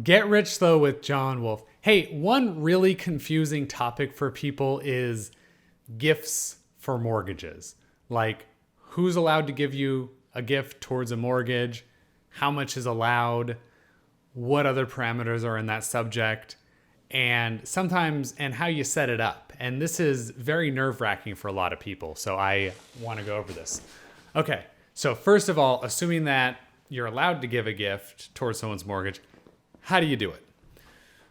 Get rich though with John Wolf. Hey, one really confusing topic for people is gifts for mortgages. Like, who's allowed to give you a gift towards a mortgage? How much is allowed? What other parameters are in that subject? And sometimes, and how you set it up. And this is very nerve-wracking for a lot of people. So I want to go over this. Okay. So first of all, assuming that you're allowed to give a gift towards someone's mortgage, how do you do it?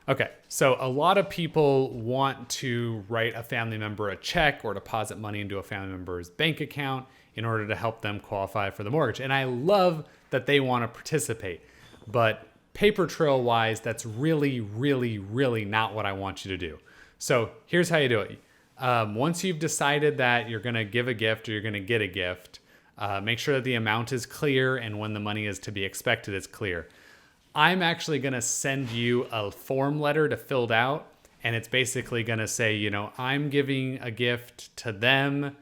Okay, so a lot of people want to write a family member a check or deposit money into a family member's bank account in order to help them qualify for the mortgage. And I love that they want to participate. But paper trail wise, that's really, really, really not what I want you to do. So here's how you do it. Once you've decided that you're going to give a gift or you're going to get a gift, make sure that the amount is clear and when the money is to be expected is clear. I'm actually going to send you a form letter to fill out, and it's basically going to say, I'm giving a gift to them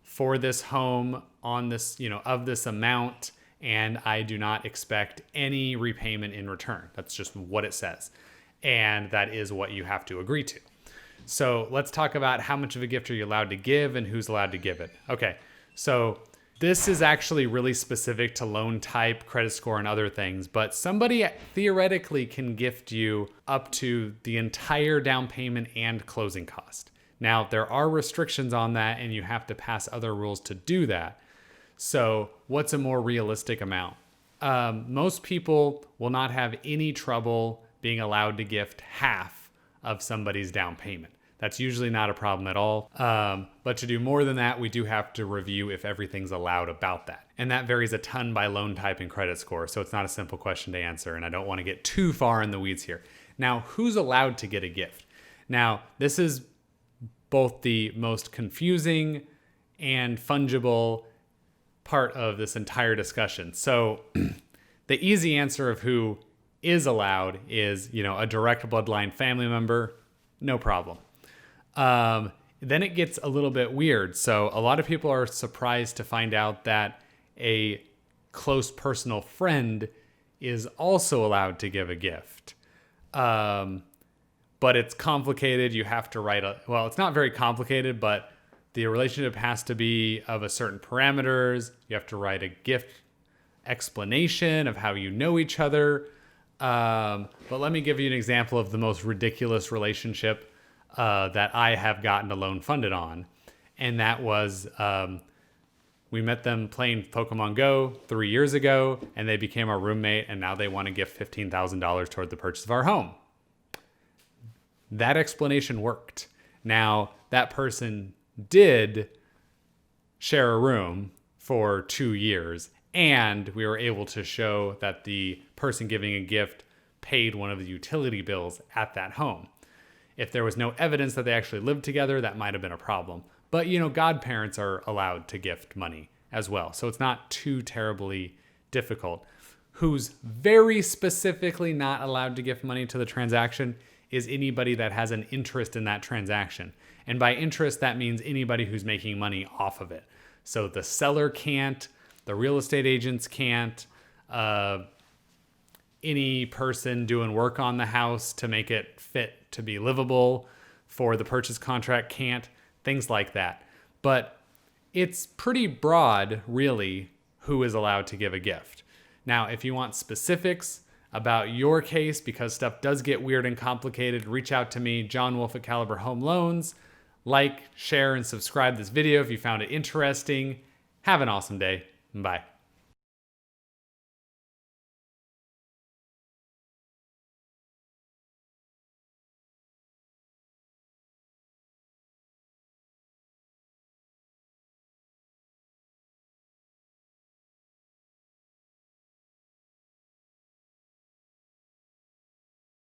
for this home on this, of this amount, and I do not expect any repayment in return. That's just what it says. And that is what you have to agree to. So let's talk about how much of a gift are you allowed to give and who's allowed to give it. Okay, so this is actually really specific to loan type, credit score, and other things, but somebody theoretically can gift you up to the entire down payment and closing cost. Now, there are restrictions on that, and you have to pass other rules to do that. So what's a more realistic amount? Most people will not have any trouble being allowed to gift half of somebody's down payment. That's usually not a problem at all. But to do more than that, we do have to review if everything's allowed about that. And that varies a ton by loan type and credit score. So it's not a simple question to answer. And I don't want to get too far in the weeds here. Now, who's allowed to get a gift? Now, this is both the most confusing and fungible part of this entire discussion. So the easy answer of who is allowed is, a direct bloodline family member, no problem. Then it gets a little bit weird. So a lot of people are surprised to find out that a close personal friend is also allowed to give a gift. But it's complicated. You have to write it's not very complicated, but the relationship has to be of a certain parameters. You have to write a gift explanation of how you know each other. But let me give you an example of the most ridiculous relationship that I have gotten a loan funded on. And that was, we met them playing Pokemon Go 3 years ago, and they became our roommate, and now they want to give $15,000 toward the purchase of our home. That explanation worked. Now, that person did share a room for 2 years, and we were able to show that the person giving a gift paid one of the utility bills at that home. If there was no evidence that they actually lived together, that might have been a problem. But, godparents are allowed to gift money as well. So it's not too terribly difficult. Who's very specifically not allowed to gift money to the transaction is anybody that has an interest in that transaction. And by interest, that means anybody who's making money off of it. So the seller can't, the real estate agents can't, any person doing work on the house to make it fit to be livable for the purchase contract can't, things like that. But it's pretty broad, really, who is allowed to give a gift. Now, if you want specifics about your case, because stuff does get weird and complicated, reach out to me, John Wolf at Caliber Home Loans. Like, share, and subscribe this video if you found it interesting. Have an awesome day. Bye.